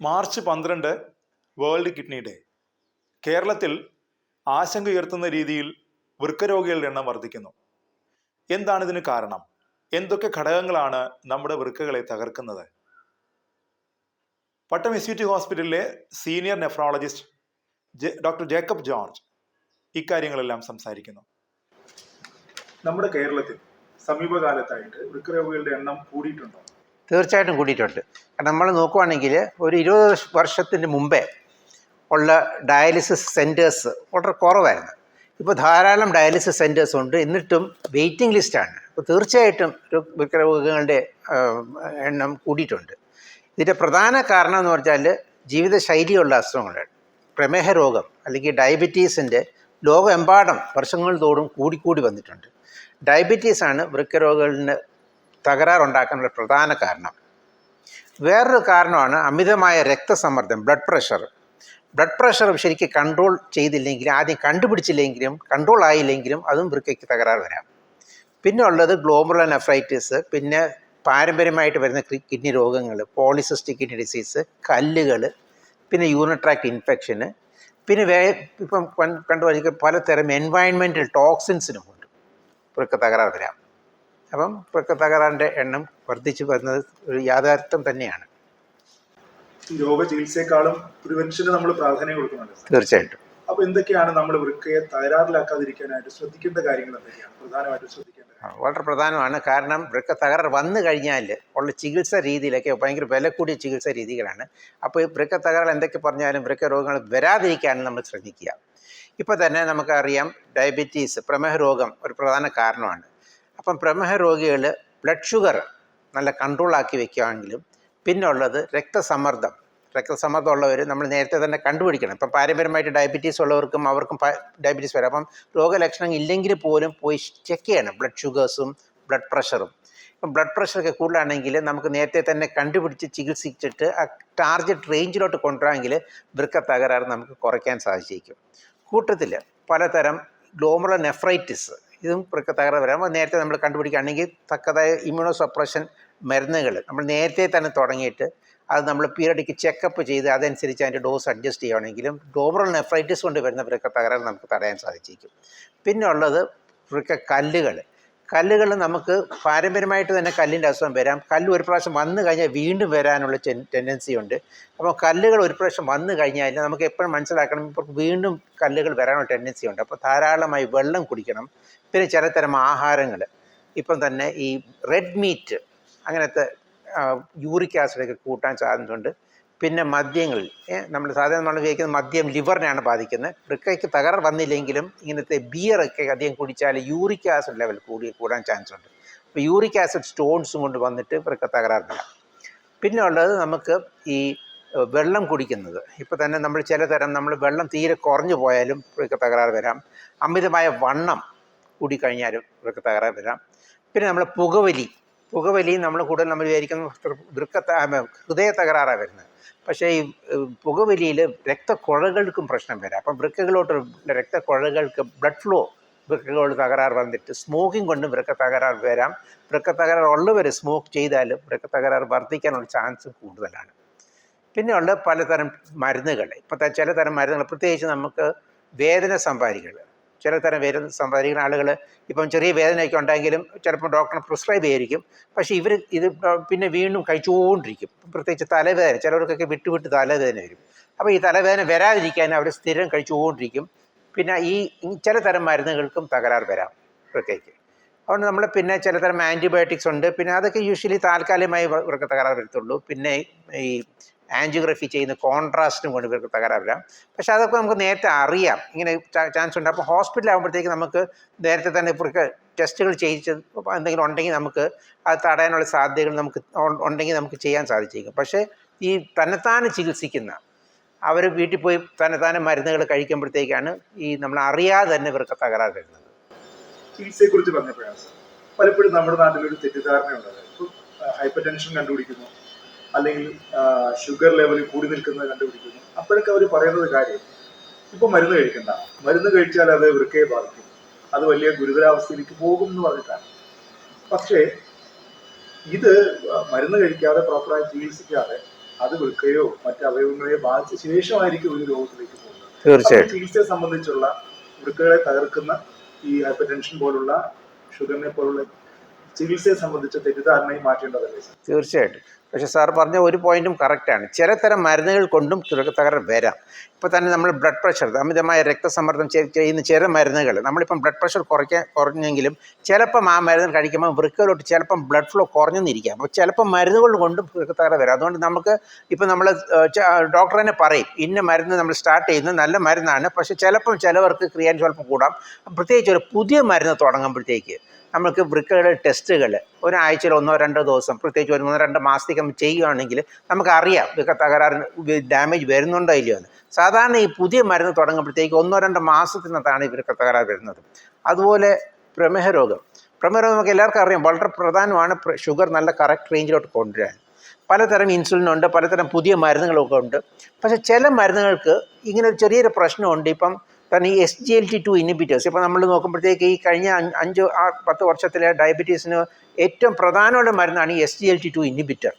March 12 world kidney day. കേരളത്തിൽ ആശങ്കയുയർത്തുന്ന രീതിയിൽ വൃക്കരോഗികളുടെ എണ്ണം വർദ്ധിക്കുന്നു. എന്താണ് ഇതിന് കാരണം? എന്തൊക്കെ ഘടകങ്ങളാണ് നമ്മുടെ വൃക്കകളെ തകർക്കുന്നത്? പട്ടം എസ്.യു.ടി ഹോസ്പിറ്റലിലെ senior nephrologist doctor Jacob George ഇക്കാര്യങ്ങളെല്ലാം സംസാരിക്കുന്നു. നമ്മുടെ കേരളത്തിൽ സമീപകാലത്തായിട്ട് വൃക്കരോഗികളുടെ എണ്ണം കൂടിയിട്ടുണ്ടോ? തീർച്ചയായിട്ടും കൂടിയിട്ടുണ്ട്. കാരണം നമ്മൾ നോക്കുവാണെങ്കിൽ ഒരു 20 വർഷത്തിന് മുമ്പേ ഉള്ള ഡയാലിസിസ് സെൻറ്റേഴ്സ് വളരെ കുറവായിരുന്നു. ഇപ്പോൾ ധാരാളം ഡയാലിസിസ് സെൻറ്റേഴ്സ് ഉണ്ട്, എന്നിട്ടും വെയിറ്റിംഗ് ലിസ്റ്റാണ്. അപ്പോൾ തീർച്ചയായിട്ടും വൃക്കരോഗങ്ങളുടെ എണ്ണം കൂടിയിട്ടുണ്ട്. ഇതിൻ്റെ പ്രധാന കാരണം എന്ന് പറഞ്ഞാൽ ജീവിതശൈലിയുള്ള അസുഖങ്ങളാണ്. പ്രമേഹ രോഗം അല്ലെങ്കിൽ ഡയബറ്റീസിൻ്റെ ലോകമെമ്പാടും വർഷങ്ങൾ തോറും കൂടിക്കൂടി വന്നിട്ടുണ്ട്. ഡയബറ്റീസാണ് വൃക്കരോഗങ്ങളിന് തകരാറുണ്ടാക്കാനുള്ള പ്രധാന കാരണം. വേറൊരു കാരണമാണ് അമിതമായ രക്തസമ്മർദ്ദം, ബ്ലഡ് പ്രഷർ ശരിക്കും കൺട്രോൾ ചെയ്തില്ലെങ്കിൽ, ആദ്യം കണ്ടുപിടിച്ചില്ലെങ്കിലും കൺട്രോൾ ആയില്ലെങ്കിലും അതും വൃക്കയ്ക്ക് തകരാറ് വരാം. പിന്നെ ഉള്ളത് ഗ്ലോമറുലർ നെഫ്രൈറ്റിസ്, പിന്നെ പാരമ്പര്യമായിട്ട് വരുന്ന കിഡ്നി രോഗങ്ങൾ, പോളിസിസ്റ്റിക് കിഡ്നി ഡിസീസ്, കല്ലുകൾ, പിന്നെ യൂറിനറി ട്രാക്ട് ഇൻഫെക്ഷന്, പിന്നെ ഇപ്പം കണ്ടുപിടിക്കുക പലതരം എൻവയൺമെൻറ്റൽ ടോക്സിൻസിനും കൊണ്ട് വൃക്ക തകരാറ് വരാം. അപ്പം വൃക്ക തകരാറിൻ്റെ എണ്ണം വർദ്ധിച്ചു വരുന്നത് ഒരു യാഥാർത്ഥ്യം തന്നെയാണ്. രോഗചികിത്സയെക്കാളും പ്രിവെൻഷന് നമ്മൾ പ്രാധാന്യം കൊടുക്കുന്നുണ്ട്. തീർച്ചയായിട്ടും. അപ്പോൾ എന്തൊക്കെയാണ് നമ്മൾ വൃക്കയെ തകരാറിലാക്കാതിരിക്കാനായിട്ട് ശ്രദ്ധിക്കേണ്ട കാര്യങ്ങൾ എന്തൊക്കെയാണ് പ്രധാനമായിട്ടും ശ്രദ്ധിക്കേണ്ടത്? വളരെ പ്രധാനമാണ്. കാരണം വൃക്ക തകരാറ് വന്നു കഴിഞ്ഞാൽ ഉള്ള ചികിത്സാ രീതിയിലൊക്കെ ഭയങ്കര വില കൂടിയ ചികിത്സാ രീതികളാണ്. അപ്പോൾ ഈ വൃക്ക തകരാറ് എന്തൊക്കെ പറഞ്ഞാലും വൃക്ക രോഗങ്ങൾ വരാതിരിക്കാനും നമ്മൾ ശ്രദ്ധിക്കുക. ഇപ്പോൾ തന്നെ നമുക്കറിയാം ഡയബറ്റീസ്, പ്രമേഹ രോഗം ഒരു പ്രധാന കാരണമാണ്. അപ്പം പ്രമേഹ രോഗികൾ ബ്ലഡ് ഷുഗർ നല്ല കൺട്രോളാക്കി വെക്കുകയാണെങ്കിലും, പിന്നെ ഉള്ളത് രക്തസമ്മർദ്ദം ഉള്ളവർ നമ്മൾ നേരത്തെ തന്നെ കണ്ടുപിടിക്കണം. ഇപ്പം പാരമ്പര്യമായിട്ട് ഡയബറ്റീസ് ഉള്ളവർക്കും അവർക്കും ഡയബറ്റീസ് വരാം. അപ്പം രോഗലക്ഷണം ഇല്ലെങ്കിൽ പോലും പോയി ചെക്ക് ചെയ്യണം ബ്ലഡ് ഷുഗേഴ്സും ബ്ലഡ് പ്രഷറും. ഇപ്പം ബ്ലഡ് പ്രഷറൊക്കെ കൂടുതലാണെങ്കിൽ നമുക്ക് നേരത്തെ തന്നെ കണ്ടുപിടിച്ച് ചികിത്സിച്ചിട്ട് ആ ടാർഗറ്റ് റേഞ്ചിലോട്ട് കൊണ്ടുവരാമെങ്കിൽ വൃക്ക തകരാറ് നമുക്ക് കുറയ്ക്കാൻ സാധിച്ചിരിക്കും. കൂട്ടത്തിൽ പലതരം ഗ്ലോമറുലർ നെഫ്രൈറ്റിസ്, ഇതും വൃക്ക തകരാറ് വരാം. നേരത്തെ നമ്മൾ കണ്ടുപിടിക്കുകയാണെങ്കിൽ തക്കതായ ഇമ്മ്യൂണോ സപ്രഷൻ മരുന്നുകൾ നമ്മൾ നേരത്തെ തന്നെ തുടങ്ങിയിട്ട് അത് നമ്മൾ പീരിയഡിക്ക് ചെക്കപ്പ് ചെയ്ത് അതനുസരിച്ച് അതിൻ്റെ ഡോസ് അഡ്ജസ്റ്റ് ചെയ്യുകയാണെങ്കിലും ഗ്ലോമറുലർ നെഫ്രൈറ്റിസ് കൊണ്ട് വരുന്ന വൃക്ക തകരാറ് നമുക്ക് തടയാൻ സാധിച്ചിരിക്കും. പിന്നെ ഉള്ളത് വൃക്ക കല്ലുകൾ നമുക്ക് പാരമ്പര്യമായിട്ട് തന്നെ കല്ലിൻ്റെ അസുഖം വരാം. കല്ല് ഒരു പ്രാവശ്യം വന്നു കഴിഞ്ഞാൽ വീണ്ടും വരാനുള്ള ടെൻഡൻസി ഉണ്ട്. അപ്പോൾ കല്ലുകൾ ഒരു പ്രാവശ്യം വന്നു കഴിഞ്ഞാൽ നമുക്ക് എപ്പോഴും മനസ്സിലാക്കണം, ഇപ്പോൾ വീണ്ടും കല്ലുകൾ വരാനുള്ള ടെൻഡൻസി ഉണ്ട്. അപ്പോൾ ധാരാളമായി വെള്ളം കുടിക്കണം. പിന്നെ ചിലതരം ആഹാരങ്ങൾ, ഇപ്പം തന്നെ ഈ റെഡ് മീറ്റ് അങ്ങനത്തെ യൂറിക് ആസിഡൊക്കെ കൂട്ടാൻ സാധ്യതയുണ്ട്. പിന്നെ മദ്യങ്ങളിൽ നമ്മൾ സാധാരണ നമ്മൾ ഉപയോഗിക്കുന്ന മദ്യം ലിവറിനെയാണ് ബാധിക്കുന്നത്. വൃക്കയ്ക്ക് തകരാറ് വന്നില്ലെങ്കിലും ഇങ്ങനത്തെ ബിയറൊക്കെ അധികം കുടിച്ചാൽ യൂറിക് ആസിഡ് ലെവൽ കൂടാൻ ചാൻസ് ഉണ്ട്. അപ്പോൾ യൂറിക് ആസിഡ് സ്റ്റോൺസും കൊണ്ട് വന്നിട്ട് വൃക്ക തകരാറ് വരാം. പിന്നെ ഉള്ളത് നമുക്ക് ഈ വെള്ളം കുടിക്കുന്നത്. ഇപ്പോൾ തന്നെ നമ്മൾ ചിലതരം നമ്മൾ വെള്ളം തീരെ കുറഞ്ഞു പോയാലും വൃക്ക തകരാറ് വരാം. അമിതമായ വണ്ണം കൂടിക്കഴിഞ്ഞാലും വൃക്ക തകരാറ് വരാം. പിന്നെ നമ്മൾ പുകവലി നമ്മൾ കൂടുതൽ നമ്മൾ വിചാരിക്കുന്ന ഹൃദയ തകരാറാണ് വരുന്നത്. പക്ഷേ ഈ പുകവലിയിൽ രക്തക്കുഴകൾക്കും പ്രശ്നം വരാം. അപ്പം വൃക്കകളോട്ട് രക്തക്കുഴകൾക്ക് ബ്ലഡ് ഫ്ലോ വൃക്കകളോട് തകരാറ് വന്നിട്ട് സ്മോക്കിംഗ് കൊണ്ടും വൃക്ക തകരാറ് വരാം. വൃക്ക തകരാറ് ഉള്ളവർ സ്മോക്ക് ചെയ്താലും വൃക്ക തകരാറ് വർദ്ധിക്കാനുള്ള ചാൻസ് കൂടുതലാണ്. പിന്നെ ഉള്ള പലതരം മരുന്നുകൾ, ഇപ്പോഴത്തെ ചിലതരം മരുന്നുകൾ, പ്രത്യേകിച്ച് നമുക്ക് വേദന സമ്പാദിക്കുന്ന ആളുകൾ ഇപ്പം ചെറിയ വേദനയൊക്കെ ഉണ്ടെങ്കിലും ചിലപ്പോൾ ഡോക്ടറിന് പ്രിസ്ക്രൈബ് ചെയ്തിരിക്കും. പക്ഷേ ഇത് പിന്നെ വീണ്ടും കഴിച്ചുകൊണ്ടിരിക്കും. പ്രത്യേകിച്ച് തലവേദന, ചിലവർക്കൊക്കെ വിട്ട് തലവേദന വരും. അപ്പോൾ ഈ തലവേദന വരാതിരിക്കാൻ അവർ സ്ഥിരം കഴിച്ചുകൊണ്ടിരിക്കും. പിന്നെ ഈ ചിലതരം മരുന്നുകൾക്കും തകരാറ് വരാം വൃക്കയ്ക്ക്. അതുകൊണ്ട് നമ്മൾ പിന്നെ ചിലതരം ആൻറ്റിബയോട്ടിക്സ് ഉണ്ട്. പിന്നെ അതൊക്കെ യൂഷ്വലി താൽക്കാലികമായി വൃക്ക തകരാറ് വരത്തുള്ളൂ. പിന്നെ ഈ ആൻജിയോഗ്രഫി ചെയ്യുന്ന കോൺട്രാസ്റ്റും കൊണ്ട് ഇവർക്ക് തകരാറ് വരാം. പക്ഷേ അതൊക്കെ നമുക്ക് നേരത്തെ അറിയാം, ഇങ്ങനെ ചാൻസ് ഉണ്ട്. അപ്പോൾ ഹോസ്പിറ്റലാകുമ്പോഴത്തേക്ക് നമുക്ക് നേരത്തെ തന്നെ ഇവർക്ക് ടെസ്റ്റുകൾ ചെയ്യിച്ച് എന്തെങ്കിലും ഉണ്ടെങ്കിൽ നമുക്ക് അത് തടയാനുള്ള സാധ്യതകൾ ഉണ്ടെങ്കിൽ നമുക്ക് ചെയ്യാൻ സാധിച്ചേക്കും. പക്ഷേ ഈ തന്നെത്താനെ ചികിത്സിക്കുന്ന അവർ വീട്ടിൽ പോയി തന്നെത്താനെ മരുന്നുകൾ കഴിക്കുമ്പോഴത്തേക്കാണ് ഈ നമ്മൾ അറിയാതെ തന്നെ ഇവർക്ക് തകരാറ് വരുന്നത്. ചികിത്സയെക്കുറിച്ച് പറഞ്ഞപ്പോഴാണ് പലപ്പോഴും നമ്മുടെ നാട്ടിലൊരു തെറ്റിദ്ധാരണയുള്ളത്. ഇപ്പം ഹൈപ്പർ ടെൻഷൻ കണ്ടുപിടിക്കുന്നു, അല്ലെങ്കിൽ ഷുഗർ ലെവൽ കൂടി നിൽക്കുന്നത് കണ്ടുപിടിക്കുന്നു. അപ്പോഴൊക്കെ അവർ പറയുന്നത് കാര്യം ഇപ്പം മരുന്ന് കഴിക്കണ്ട, മരുന്ന് കഴിച്ചാൽ അത് വൃക്കയെ ബാധിക്കും, അത് വലിയ ഗുരുതരാവസ്ഥയിലേക്ക് പോകും എന്ന് പറഞ്ഞിട്ടാണ്. പക്ഷേ ഇത് മരുന്ന് കഴിക്കാതെ പ്രോപ്പറായി ചികിത്സിക്കാതെ അത് വൃക്കയോ മറ്റ് അവയവങ്ങളെയോ ബാധിച്ച ശേഷമായിരിക്കും ഒരു രോഗത്തിലേക്ക് പോകുന്നത്. തീർച്ചയായിട്ടും. ചികിത്സയെ സംബന്ധിച്ചുള്ള വൃക്കകളെ തകർക്കുന്ന ഈ ഹൈപ്പർ ടെൻഷൻ പോലുള്ള ഷുഗറിനെ പോലുള്ള ചികിത്സയെ സംബന്ധിച്ച തെറ്റിദ്ധാരണയും മാറ്റേണ്ടതല്ലേ സാർ? തീർച്ചയായിട്ടും. പക്ഷേ സാർ പറഞ്ഞ ഒരു പോയിന്റും കറക്റ്റാണ്. ചില തരം മരുന്നുകൾ കൊണ്ടും തകരാർ വരാം. ഇപ്പോൾ തന്നെ നമ്മൾ ബ്ലഡ് പ്രഷർ, അമിതമായ രക്തസമ്മർദ്ദം ചെയ്യുന്ന ചില മരുന്നുകൾ, നമ്മളിപ്പം ബ്ലഡ് പ്രഷർ കുറഞ്ഞെങ്കിലും ചിലപ്പം ആ മരുന്ന് കഴിക്കുമ്പോൾ വൃക്കയിലോട്ട് ചിലപ്പം ബ്ലഡ് ഫ്ലോ കുറഞ്ഞെന്നിരിക്കാം. അപ്പോൾ ചിലപ്പം മരുന്നുകൾ കൊണ്ടും തകരാർ വരാം. അതുകൊണ്ട് നമുക്ക് ഇപ്പം നമ്മൾ ഡോക്ടർ തന്നെ പറയും ഇന്ന മരുന്ന് നമ്മൾ സ്റ്റാർട്ട് ചെയ്യുന്നത് നല്ല മരുന്നാണ്, പക്ഷേ ചിലവർക്ക് ക്രിയാറ്റിൻ സ്വല്പം കൂടാം. പ്രത്യേകിച്ച് ഒരു പുതിയ മരുന്ന് തുടങ്ങുമ്പോഴത്തേക്ക് നമുക്ക് വൃക്കകളുടെ ടെസ്റ്റുകൾ ഒരാഴ്ചയിൽ 1-2 ദിവസം, പ്രത്യേകിച്ച് 1-2 മാസത്തേക്ക് നമ്മൾ ചെയ്യുകയാണെങ്കിൽ നമുക്കറിയാം വൃക്ക തകരാറിന് ഡാമേജ് വരുന്നുണ്ടോ ഇല്ലയോ എന്ന്. സാധാരണ ഈ പുതിയ മരുന്ന് തുടങ്ങുമ്പോഴത്തേക്ക് 1-2 മാസത്തിനകത്താണ് ഈ വൃക്ക തകരാറ് വരുന്നത്. അതുപോലെ പ്രമേഹ രോഗം നമുക്ക് എല്ലാവർക്കും അറിയാം വളരെ പ്രധാനമാണ് ഷുഗർ നല്ല കറക്റ്റ് റേഞ്ചിലോട്ട് കൊണ്ടുവരാൻ. പലതരം ഇൻസുലിനുണ്ട്, പലതരം പുതിയ മരുന്നുകളൊക്കെ ഉണ്ട്. പക്ഷേ ചില മരുന്നുകൾക്ക് ഇങ്ങനെ ഒരു ചെറിയൊരു പ്രശ്നമുണ്ട്. ഇപ്പം തന്നെ ഈ SGLT2 ഇൻഹിബിറ്റേഴ്സ്, ഇപ്പോൾ നമ്മൾ നോക്കുമ്പോഴത്തേക്ക് ഈ കഴിഞ്ഞ 5-10 വർഷത്തിലെ ഡയബറ്റീസിന് ഏറ്റവും പ്രധാനമുള്ള മരുന്നാണ് ഈ SGLT2 ഇൻഹിബിറ്റർ.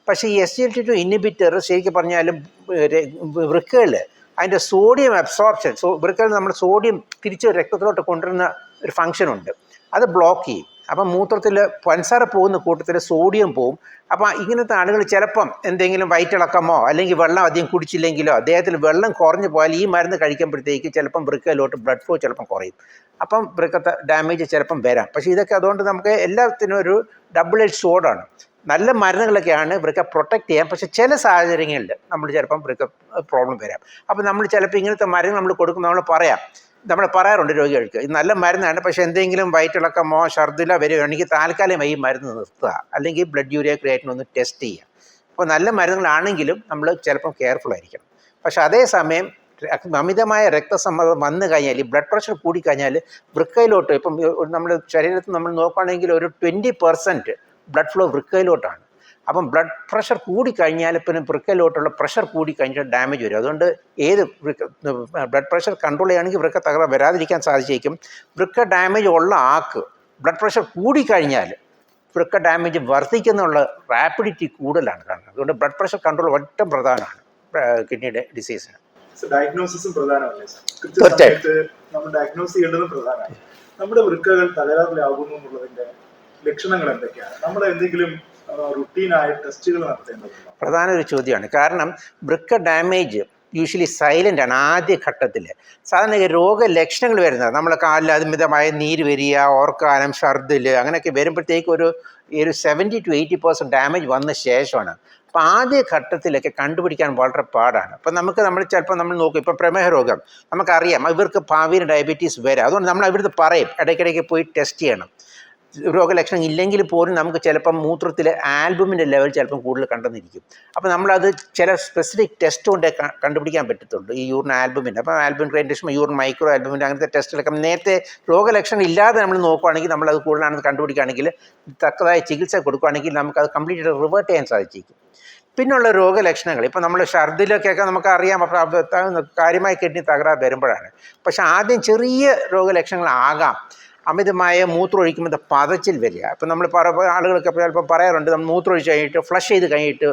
പക്ഷേ ഈ SGLT2 ഇൻഹിബിറ്റർ ശരിക്കും പറഞ്ഞാലും വൃക്കകളിൽ അതിൻ്റെ സോഡിയം അബ്സോർപ്ഷൻ, വൃക്കകളിൽ നമ്മൾ സോഡിയം തിരിച്ച് രക്തത്തിലോട്ട് കൊണ്ടുവരുന്ന ഒരു ഫംഗ്ഷനുണ്ട്, അത് ബ്ലോക്ക് ചെയ്യും. അപ്പം മൂത്രത്തിൽ പഞ്ചസാര പോകുന്ന കൂട്ടത്തിൽ സോഡിയം പോവും. അപ്പോൾ ഇങ്ങനത്തെ ആളുകൾ ചിലപ്പം എന്തെങ്കിലും വയറ്റിളക്കമോ അല്ലെങ്കിൽ വെള്ളം അധികം കുടിച്ചില്ലെങ്കിലോ അദ്ദേഹത്തിൽ വെള്ളം കുറഞ്ഞു പോയാൽ ഈ മരുന്ന് കഴിക്കുമ്പോഴത്തേക്ക് ചിലപ്പം വൃക്കയിലോട്ട് ബ്ലഡ് ഫ്ലോ ചിലപ്പം കുറയും. അപ്പം വൃക്കത്തെ ഡാമേജ് ചിലപ്പം വരാം. പക്ഷേ ഇതൊക്കെ അതുകൊണ്ട് നമുക്ക് എല്ലാത്തിനും ഒരു ഡബിൾ എഡ്ജ് സോഡാണ്. നല്ല മരുന്നുകളൊക്കെയാണ് വൃക്ക പ്രൊട്ടക്റ്റ് ചെയ്യാം. പക്ഷേ ചില സാഹചര്യങ്ങളിൽ നമ്മൾ ചിലപ്പം വൃക്ക പ്രോബ്ലം വരാം. അപ്പോൾ നമ്മൾ ചിലപ്പോൾ ഇങ്ങനത്തെ മരുന്ന് നമ്മൾ കൊടുക്കുമ്പോൾ നമ്മൾ പറയാറുണ്ട് രോഗികൾക്ക് ഇത് നല്ല മരുന്നാണ്, പക്ഷേ എന്തെങ്കിലും വയറ്റിളക്കമോ ഛർദിലോ വരികയാണെങ്കിൽ താൽക്കാലികമായി ഈ മരുന്ന് നിർത്തുക, അല്ലെങ്കിൽ ബ്ലഡ് യൂറിയ ക്രിയാറ്റിൻ ഒന്ന് ടെസ്റ്റ് ചെയ്യുക. അപ്പോൾ നല്ല മരുന്നുകളാണെങ്കിലും നമ്മൾ ചിലപ്പം കെയർഫുൾ ആയിരിക്കണം. പക്ഷേ അതേസമയം അമിതമായ രക്തസമ്മർദ്ദം വന്നു കഴിഞ്ഞാൽ, ഈ ബ്ലഡ് പ്രഷർ കൂടിക്കഴിഞ്ഞാൽ വൃക്കയിലോട്ട്, ഇപ്പം നമ്മുടെ ശരീരത്തിൽ നമ്മൾ നോക്കുകയാണെങ്കിൽ ഒരു 20% ബ്ലഡ് ഫ്ലോ വൃക്കയിലോട്ടാണ്. അപ്പം ബ്ലഡ് പ്രഷർ കൂടിക്കഴിഞ്ഞാൽ പിന്നെ വൃക്കയിലോട്ടുള്ള പ്രഷർ കൂടിക്കഴിഞ്ഞാൽ ഡാമേജ് വരും. അതുകൊണ്ട് ബ്ലഡ് പ്രഷർ കൺട്രോൾ ചെയ്യുകയാണെങ്കിൽ വൃക്ക തകരാർ വരാതിരിക്കാൻ സാധിച്ചേക്കും. വൃക്ക ഡാമേജ് ഉള്ള ആൾക്ക് ബ്ലഡ് പ്രഷർ കൂടിക്കഴിഞ്ഞാൽ വൃക്ക ഡാമേജ് വർദ്ധിക്കുന്നുള്ള റാപ്പിഡിറ്റി കൂടുതലാണ് കാണുന്നത്. അതുകൊണ്ട് ബ്ലഡ് പ്രഷർ കൺട്രോൾ ഏറ്റവും പ്രധാനമാണ് കിഡ്നിയുടെ ഡിസീസിന്. ഡയഗ്നോസിസും പ്രധാനമല്ലേ സാർ? കൃത്യസമയത്ത് നമ്മൾ ഡയഗ്നോസ് ചെയ്യേണ്ടതും പ്രധാനമാണ്. നമ്മുടെ വൃക്കകൾ തകരാറിലാകുന്നു എന്നുള്ളതിന്റെ ലക്ഷണങ്ങൾ എന്തൊക്കെയാണ്? നമ്മൾ എന്തെങ്കിലും റുട്ടീനായ ടെസ്റ്റുകൾ നടത്തേണ്ടതുണ്ടോ? പ്രധാന ഒരു ചോദ്യമാണ്. കാരണം വൃക്ക ഡാമേജ് യൂഷ്വലി സൈലൻ്റ് ആണ് ആദ്യ ഘട്ടത്തിൽ. സാധാരണ രോഗലക്ഷണങ്ങൾ വരുന്നത് നമ്മൾ കാലിൽ അമിതമായ നീര് വരിക, ഓർക്കാനം, ഛർദിൽ അങ്ങനെയൊക്കെ വരുമ്പോഴത്തേക്ക് ഒരു 70 to 80% ഡാമേജ് വന്ന ശേഷമാണ്. അപ്പോൾ ആദ്യ ഘട്ടത്തിലൊക്കെ കണ്ടുപിടിക്കാൻ വളരെ പാടാണ്. അപ്പോൾ നമ്മൾ ചിലപ്പോൾ നോക്കും, ഇപ്പോൾ പ്രമേഹ രോഗം നമുക്കറിയാം ഇവർക്ക് ഭാവിയിൽ ഡയബറ്റീസ് വരാം. അതുകൊണ്ട് നമ്മൾ ഇവിടുത്തെ പറയും ഇടയ്ക്കിടയ്ക്ക് പോയി ടെസ്റ്റ് ചെയ്യണം. രോഗലക്ഷണം ഇല്ലെങ്കിൽ പോലും നമുക്ക് ചിലപ്പം മൂത്രത്തിൽ ആൽബുമിൻ്റെ ലെവൽ ചിലപ്പം കൂടുതൽ കണ്ടെന്നിരിക്കും. അപ്പോൾ നമ്മളത് ചില സ്പെസിഫിക് ടെസ്റ്റ് കൊണ്ടേ കണ്ടുപിടിക്കാൻ പറ്റത്തുള്ളൂ, ഈ യൂറിൻ ആൽബുമിൻ. അപ്പോൾ albumin creatine, urine micro albumin, അങ്ങനത്തെ ടെസ്റ്റുകളൊക്കെ നേരത്തെ രോഗലക്ഷണം ഇല്ലാതെ നമ്മൾ നോക്കുകയാണെങ്കിൽ, നമ്മളത് കൂടുതലാണെന്ന് കണ്ടുപിടിക്കുകയാണെങ്കിൽ, തക്കതായ ചികിത്സ കൊടുക്കുകയാണെങ്കിൽ നമുക്കത് കംപ്ലീറ്റ് റിവേർട്ട് ചെയ്യാൻ സാധിച്ചേക്കും. പിന്നുള്ള രോഗലക്ഷണങ്ങൾ ഇപ്പോൾ നമ്മൾ ഛർദിലൊക്കെ നമുക്കറിയാം, അപ്പോൾ കാര്യമായ കിഡ്നി തകരാർ വരുമ്പോഴാണ്. പക്ഷേ ആദ്യം ചെറിയ രോഗലക്ഷണങ്ങളാകാം. അമിതമായ മൂത്രം ഒഴിക്കുമ്പോൾ പതച്ചിൽ വരിക. ഇപ്പം നമ്മൾ ആളുകളൊക്കെ ചിലപ്പോൾ പറയാറുണ്ട്, നമ്മൾ മൂത്രം ഒഴിച്ച് കഴിഞ്ഞിട്ട് ഫ്ലഷ് ചെയ്ത് കഴിഞ്ഞിട്ട്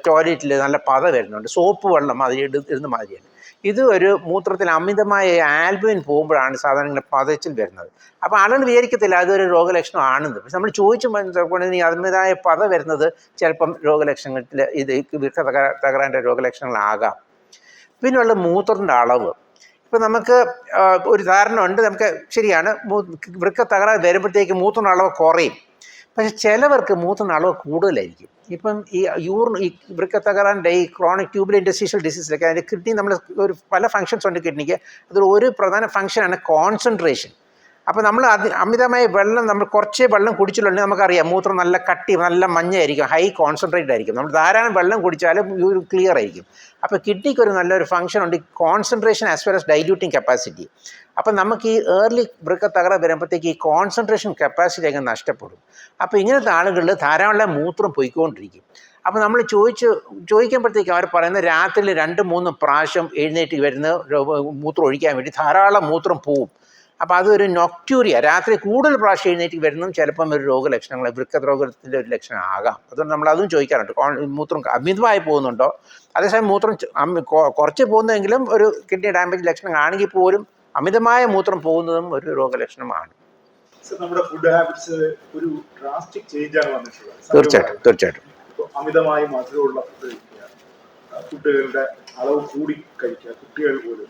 ടോയ്ലറ്റിൽ നല്ല പത വരുന്നുണ്ട്, സോപ്പ് വെള്ളം മാതിരി ഇരുന്ന മാതിരിയാണ്. ഇത് ഒരു മൂത്രത്തിൽ അമിതമായ ആൽബുമിൻ പോകുമ്പോഴാണ് സാധാരണ ഇങ്ങനെ പതച്ചിൽ വരുന്നത്. അപ്പോൾ ആളുകൾ വിചാരിക്കത്തില്ല അതൊരു രോഗലക്ഷണമാണെന്ന്. പക്ഷെ നമ്മൾ ചോദിച്ചു മനസ്സിലാക്കുകയാണെങ്കിൽ അമിതമായ പത വരുന്നത് ചിലപ്പം രോഗലക്ഷണത്തിൽ ഇത് വൃക്ക തകരാറിൻ്റെ രോഗലക്ഷണങ്ങളാകാം. പിന്നെയുള്ള മൂത്രത്തിൻ്റെ അളവ്. ഇപ്പോൾ നമുക്ക് ഒരു ധാരണയുണ്ട്, നമുക്ക് ശരിയാണ് വൃക്ക തകരാർ വരുമ്പോഴത്തേക്ക് മൂത്രത്തിൻ്റെ അളവ് കുറയും. പക്ഷേ ചിലവർക്ക് മൂത്രത്തിൻ്റെ അളവ് കൂടുതലായിരിക്കും. ഇപ്പം ഈ വൃക്ക തകരാറിൻ്റെ ഈ ക്രോണിക് ട്യൂബുലർ ഇൻറ്റർസ്റ്റീഷ്യൽ ഡിസീസിലൊക്കെ അതിൻ്റെ കിഡ്നി നമ്മൾ പല ഫങ്ഷൻസ് ഉണ്ട് കിഡ്നിക്ക്. അതിൽ ഒരു പ്രധാന ഫങ്ഷനാണ് കോൺസെൻട്രേഷൻ. അപ്പോൾ നമ്മൾ അമിതമായ വെള്ളം, നമ്മൾ കുറച്ചേ വെള്ളം കുടിച്ചിട്ടുണ്ടെങ്കിൽ നമുക്കറിയാം മൂത്രം നല്ല കട്ടി, നല്ല മഞ്ഞയായിരിക്കും, ഹൈ കോൺസെൻട്രേറ്റഡ് ആയിരിക്കും. നമ്മൾ ധാരാളം വെള്ളം കുടിച്ചാലും ക്ലിയർ ആയിരിക്കും. അപ്പോൾ കിഡ്നിക്ക് ഒരു നല്ലൊരു ഫംഗ്ഷൻ ഉണ്ട്, concentration as well as diluting capacity. അപ്പം നമുക്ക് ഈ ഏർലി വൃക്ക തകരാർ വരുമ്പോഴത്തേക്ക് ഈ കോൺസെൻട്രേഷൻ കപ്പാസിറ്റി അങ്ങ് നഷ്ടപ്പെടും. അപ്പോൾ ഇങ്ങനത്തെ ആളുകളിൽ ധാരാളം മൂത്രം പൊയ്ക്കൊണ്ടിരിക്കും. അപ്പോൾ നമ്മൾ ചോദിക്കുമ്പോഴത്തേക്ക് അവർ പറയുന്നത് രാത്രിയിൽ 2-3 പ്രാവശ്യം എഴുന്നേറ്റ് വരുന്ന മൂത്രം ഒഴിക്കാൻ വേണ്ടി ധാരാളം മൂത്രം പോവും. അപ്പോൾ അതൊരു നൊക്ടൂറിയ, രാത്രി കൂടുതൽ പ്രാവശ്യം എഴുന്നേറ്റ് വരുന്നതും ചിലപ്പം ഒരു രോഗലക്ഷണങ്ങൾ, വൃക്ക രോഗത്തിൻ്റെ ഒരു ലക്ഷണം ആകാം. അതുകൊണ്ട് നമ്മൾ അതും ചോദിക്കാറുണ്ട്, മൂത്രം അമിതമായി പോകുന്നുണ്ടോ. അതേസമയം മൂത്രം കുറച്ച് പോകുന്നതെങ്കിലും ഒരു കിഡ്നി ഡാമേജ് ലക്ഷണം ആണെങ്കിൽ പോലും അമിതമായ മൂത്രം പോകുന്നതും ഒരു രോഗലക്ഷണമാണ്. നമ്മുടെ ഫുഡ് ഹാബിറ്റ്സ് ഒരു ഡ്രാസ്റ്റിക് ചേഞ്ച് ആണ് വന്നിട്ടുള്ളത്. തീർച്ചയായിട്ടും. അമിതമായി മധുരമുള്ള ഫുഡ് കഴിക്കുക, ഫുഡുകളുടെ അളവ് കൂടി കഴിക്കുക, കുട്ടികൾ പോലും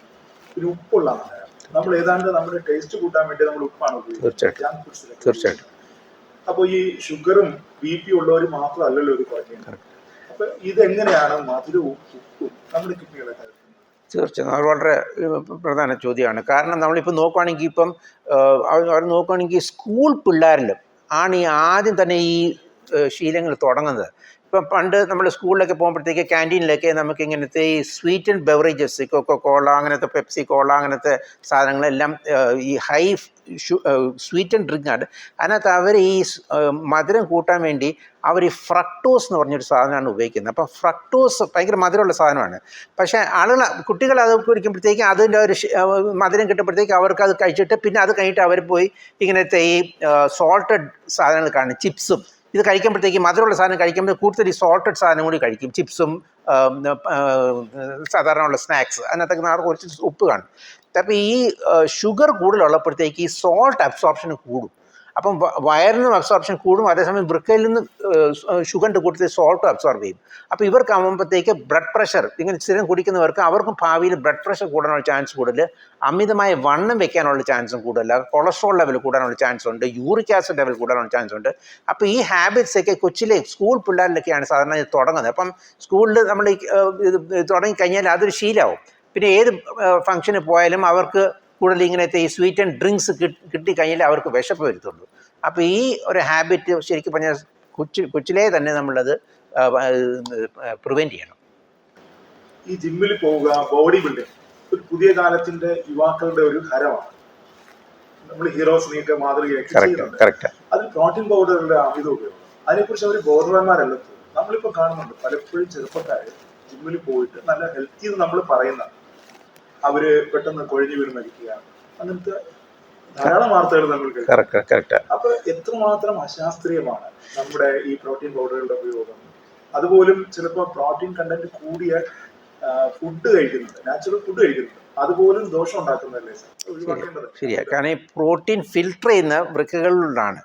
പിന്നെ ഉപ്പുള്ള ആഹാരം. നമ്മൾ ഏതാണ്ട് നമ്മുടെ ടേസ്റ്റ് കൂട്ടാൻ വേണ്ടി നമ്മൾ ഉപ്പാണ് ഉപയോഗിക്കുന്നത്. തീർച്ചയായിട്ടും. അപ്പോൾ ഈ ഷുഗറും BP ഉള്ളവർ മാത്രമല്ലല്ലോ ഇത് കുറയ്ക്കുന്നത്. അപ്പൊ ഇതെങ്ങനെയാണ് മധുരവും ഉപ്പും നമ്മുടെ കിഡ്നികളെ തരുന്നത്? തീർച്ചയായും അത് വളരെ പ്രധാന ചോദ്യമാണ്. കാരണം നമ്മളിപ്പോൾ നോക്കുകയാണെങ്കിൽ ഇപ്പം അവർ നോക്കുകയാണെങ്കിൽ സ്കൂൾ പിള്ളേരിലും ആണ് ഈ ആദ്യം തന്നെ ഈ ശീലങ്ങൾ തുടങ്ങുന്നത്. ഇപ്പം പണ്ട് നമ്മൾ സ്കൂളിലൊക്കെ പോകുമ്പോഴത്തേക്ക് ക്യാൻറ്റീനിലൊക്കെ നമുക്ക് ഇങ്ങനത്തെ ഈ സ്വീറ്റൻ ബെവറേജസ്, കൊക്കോ കോള, അങ്ങനത്തെ പെപ്സി കോള, അങ്ങനത്തെ സാധനങ്ങളെല്ലാം ഈ ഹൈ സ്വീറ്റൻ ഡ്രിങ്ക് ആണ്. അതിനകത്ത് അവർ ഈ മധുരം കൂട്ടാൻ വേണ്ടി അവർ ഈ ഫ്രക്ടോസ് എന്ന് പറഞ്ഞൊരു സാധനമാണ് ഉപയോഗിക്കുന്നത്. അപ്പം ഫ്രക്ടോസ് ഭയങ്കര മധുരമുള്ള സാധനമാണ്. പക്ഷേ കുട്ടികൾ അത് കുടിക്കുമ്പോഴത്തേക്കും അതിൻ്റെ ഒരു മധുരം കിട്ടുമ്പോഴത്തേക്ക് അവർക്ക് അത് കഴിച്ചിട്ട് പിന്നെ അത് കഴിഞ്ഞിട്ട് അവർ പോയി ഇങ്ങനത്തെ ഈ സോൾട്ടഡ് സാധനങ്ങൾ കാണും, ചിപ്സും. ഇത് കഴിക്കുമ്പോഴത്തേക്ക് മധുരമുള്ള സാധനം കഴിക്കുമ്പോൾ കൂടുതൽ ഈ സോൾട്ടഡ് സാധനം കൂടി കഴിക്കും, ചിപ്സും സാധാരണയുള്ള സ്നാക്സ്. അതിനകത്തൊക്കെ നാളെ കുറച്ച് ഉപ്പ് കാണും. അപ്പോൾ ഈ ഷുഗർ കൂടുതലുള്ളപ്പോഴത്തേക്ക് ഈ സോൾട്ട് അബ്സോർപ്ഷൻ കൂടും. അപ്പം വയറിനും അബ്സോർപ്ഷൻ കൂടും, അതേസമയം വൃക്കയിൽ നിന്ന് ഷുഗറിൻ്റെ കൂട്ടത്തിൽ സോൾട്ടും അബ്സോർബ് ചെയ്യും. അപ്പോൾ ഇവർക്കാകുമ്പോഴത്തേക്ക് ബ്ലഡ് പ്രഷർ, ഇങ്ങനെ സ്ഥിരം കുടിക്കുന്നവർക്ക് അവർക്കും ഭാവിയിൽ ബ്ലഡ് പ്രഷർ കൂടാനുള്ള ചാൻസ് കൂടുതൽ, അമിതമായ വണ്ണം വെക്കാനുള്ള ചാൻസും കൂടുതൽ, കൊളസ്ട്രോൾ ലെവൽ കൂടാനുള്ള ചാൻസ് ഉണ്ട്, യൂറിക് ആസിഡ് ലെവൽ കൂടാനുള്ള ചാൻസ് ഉണ്ട്. അപ്പോൾ ഈ ഹാബിറ്റ്സൊക്കെ കൊച്ചിലെ സ്കൂൾ പിള്ളേരിലൊക്കെയാണ് സാധാരണ ഇത് തുടങ്ങുന്നത്. അപ്പം സ്കൂളിൽ നമ്മൾ ഇത് തുടങ്ങിക്കഴിഞ്ഞാൽ അതൊരു ശീലമാവും. പിന്നെ ഏത് ഫംഗ്ഷന് പോയാലും അവർക്ക് കൂടുതൽ ഇങ്ങനത്തെ ഈ സ്വീറ്റ് ആൻഡ് ഡ്രിങ്ക്സ് കിട്ടിക്കഴിഞ്ഞാൽ അവർക്ക് വിശപ്പ് വരുത്തുള്ളൂ. അപ്പോൾ ഈ ഒരു ഹാബിറ്റ് ശരിക്കും പറഞ്ഞാൽ കൊച്ചിലേ തന്നെ നമ്മളത് പ്രിവെൻറ്റ് ചെയ്യണം. ഈ ജിമ്മിൽ പോവുക, ബോഡി ബിൽഡിംഗ് ഒരു പുതിയ കാലത്തിന്റെ യുവാക്കളുടെ ഒരു ഹരമാണ്. നമ്മൾ ഹീറോസിനെയൊക്കെ മാതൃകയാക്കി ചെയ്യുന്നുണ്ട്. അതിൽ പ്രോട്ടീൻ പൗഡറുകളുടെ അമിത ഉപയോഗം, അതിനെക്കുറിച്ച് അവർ ബോധവാന്മാരല്ല. നമ്മളിപ്പോൾ കാണുന്നുണ്ട് പലപ്പോഴും ചെറുപ്പക്കാർ ജിമ്മിൽ പോയിട്ട് നല്ല ഹെൽത്തി എന്ന് നമ്മൾ പറയുന്ന അവര് പെട്ടെന്ന് കൊഴിഞ്ഞു വീണ് മരിക്കുക, അങ്ങനത്തെ ധാരാളം വാർത്തകൾ നമ്മൾ കേൾക്കും. അപ്പൊ എത്രമാത്രം അശാസ്ത്രീയമാണ് നമ്മുടെ ഈ പ്രോട്ടീൻ പൗഡറുകളുടെ ഉപയോഗം. അതുപോലും ചിലപ്പോൾ പ്രോട്ടീൻ കണ്ടന്റ് കൂടിയ ഫുഡ് കഴിക്കുന്നുണ്ട്, നാച്ചുറൽ ഫുഡ് കഴിക്കുന്നുണ്ട്, അതുപോലും ദോഷം ഉണ്ടാക്കുന്നതല്ലേ സാർ? ഒഴിവാക്കേണ്ടത് ശരിയാണ്. കാരണം ഈ പ്രോട്ടീൻ ഫിൽട്ടർ ചെയ്യുന്ന വൃക്കകളിലാണ്.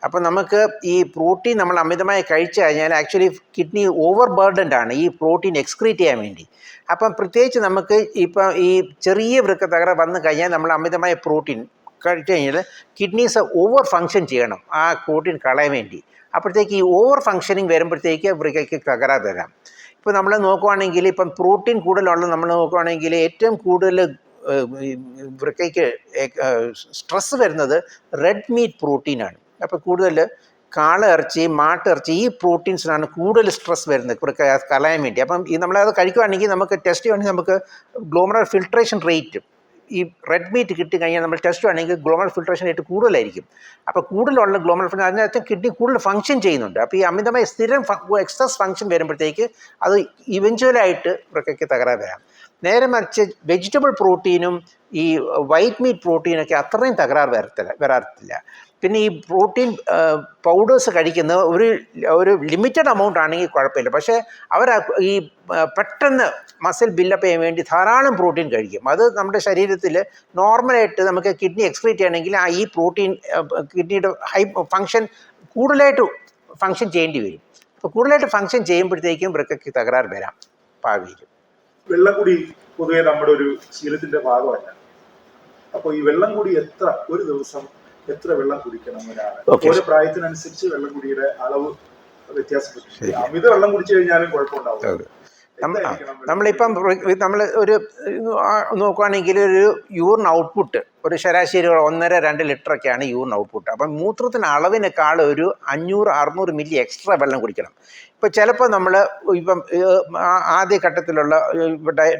അപ്പം നമുക്ക് ഈ പ്രോട്ടീൻ നമ്മൾ അമിതമായി കഴിച്ചു കഴിഞ്ഞാൽ ആക്ച്വലി കിഡ്നി ഓവർ ബർഡൻഡ് ആണ് ഈ പ്രോട്ടീൻ എക്സ്ക്രീറ്റ് ചെയ്യാൻ വേണ്ടി. അപ്പം പ്രത്യേകിച്ച് നമുക്ക് ഇപ്പം ഈ ചെറിയ വൃക്ക തകരാർ വന്നു കഴിഞ്ഞാൽ നമ്മൾ അമിതമായ പ്രോട്ടീൻ കഴിച്ചു കഴിഞ്ഞാൽ കിഡ്നീസ് ഓവർ ഫങ്ഷൻ ചെയ്യണം ആ പ്രോട്ടീൻ കളയാൻ വേണ്ടി. അപ്പോഴത്തേക്ക് ഈ ഓവർ ഫങ്ഷനിങ് വരുമ്പോഴത്തേക്ക് വൃക്കയ്ക്ക് തകരാർ വരാം. ഇപ്പോൾ നമ്മൾ നോക്കുവാണെങ്കിൽ ഇപ്പം പ്രോട്ടീൻ കൂടുതലുള്ള നമ്മൾ നോക്കുവാണെങ്കിൽ ഏറ്റവും കൂടുതൽ വൃക്കയ്ക്ക് സ്ട്രെസ് വരുന്നത് റെഡ് മീറ്റ് പ്രോട്ടീനാണ്. അപ്പോൾ കൂടുതൽ കാള ഇറച്ചി, മാട്ടിറച്ചി, ഈ പ്രോട്ടീൻസിനാണ് കൂടുതൽ സ്ട്രെസ് വരുന്നത് വൃക്ക കളയാൻ വേണ്ടി. അപ്പം ഈ നമ്മളത് കഴിക്കുകയാണെങ്കിൽ നമുക്ക് ടെസ്റ്റ് ചെയ്യുകയാണെങ്കിൽ നമുക്ക് ഗ്ലോമറൽ ഫിൽട്രേഷൻ റേറ്റ് ഈ റെഡ് മീറ്റ് കിട്ടിക്കഴിഞ്ഞാൽ നമ്മൾ ടെസ്റ്റ് ചെയ്യുകയാണെങ്കിൽ ഗ്ലോമറൽ ഫിൽട്രേഷൻ റേറ്റ് കൂടുതലായിരിക്കും. അപ്പോൾ കൂടുതലുള്ള ഗ്ലോമറൽ ഫിൽട്രേഷൻ അതിനകത്ത് കിഡ്നി കൂടുതൽ ഫങ്ഷൻ ചെയ്യുന്നുണ്ട്. അപ്പോൾ ഈ അമിതമായ സ്ഥിരം എക്സസ് ഫങ്ഷൻ വരുമ്പോഴത്തേക്ക് അത് ഇവഞ്ച്വലായിട്ട് വൃക്കയ്ക്ക് തകരാർ വരാം. നേരെ മറിച്ച് വെജിറ്റബിൾ പ്രോട്ടീനും ഈ വൈറ്റ് മീറ്റ് പ്രോട്ടീനൊക്കെ അത്രയും തകരാർ വരാറില്ല. പിന്നെ ഈ പ്രോട്ടീൻ പൗഡേഴ്സ് കഴിക്കുന്ന ഒരു ലിമിറ്റഡ് എമൗണ്ട് ആണെങ്കിൽ കുഴപ്പമില്ല. പക്ഷേ അവർ ഈ പെട്ടെന്ന് മസിൽ ബിൽഡപ്പ് ചെയ്യാൻ വേണ്ടി ധാരാളം പ്രോട്ടീൻ കഴിക്കും. അത് നമ്മുടെ ശരീരത്തിൽ നോർമലായിട്ട് നമുക്ക് കിഡ്നി എക്സ്ക്രീറ്റ് ചെയ്യണമെങ്കിൽ ഈ പ്രോട്ടീൻ കിഡ്നിയുടെ ഫങ്ഷൻ കൂടുതലായിട്ട് ഫങ്ഷൻ ചെയ്യേണ്ടി വരും. അപ്പോൾ കൂടുതലായിട്ട് ഫങ്ഷൻ ചെയ്യുമ്പോഴത്തേക്കും വൃക്കയ്ക്ക് തകരാർ വരാം ഭാവിയിൽ. വെള്ളം കൂടി പൊതുവെ നമ്മുടെ ഒരു ശീലത്തിന്റെ ഭാഗമല്ല. അപ്പോൾ ഈ വെള്ളം കൂടി ഒരു ദിവസം എത്ര വെള്ളം കുടിക്കണം ഒരാള്? ഓരോ പ്രായത്തിനനുസരിച്ച് വെള്ളം കുടിയുടെ അളവ് വ്യത്യാസപ്പെട്ടു. അമിത വെള്ളം കുടിച്ചു കഴിഞ്ഞാലും കുഴപ്പമുണ്ടാവും. നമ്മളിപ്പം നമ്മൾ ഒരു നോക്കുകയാണെങ്കിൽ ഒരു യൂറിൻ ഔട്ട്പുട്ട് ഒരു ശരാശരി 1.5-2 ലിറ്ററൊക്കെയാണ് യൂറിൻ ഔട്ട്പുട്ട്. അപ്പം മൂത്രത്തിന് അളവിനേക്കാൾ ഒരു 500-600 മില്ലി എക്സ്ട്രാ വെള്ളം കുടിക്കണം. ഇപ്പോൾ ചിലപ്പോൾ നമ്മൾ ഇപ്പം ആദ്യ ഘട്ടത്തിലുള്ള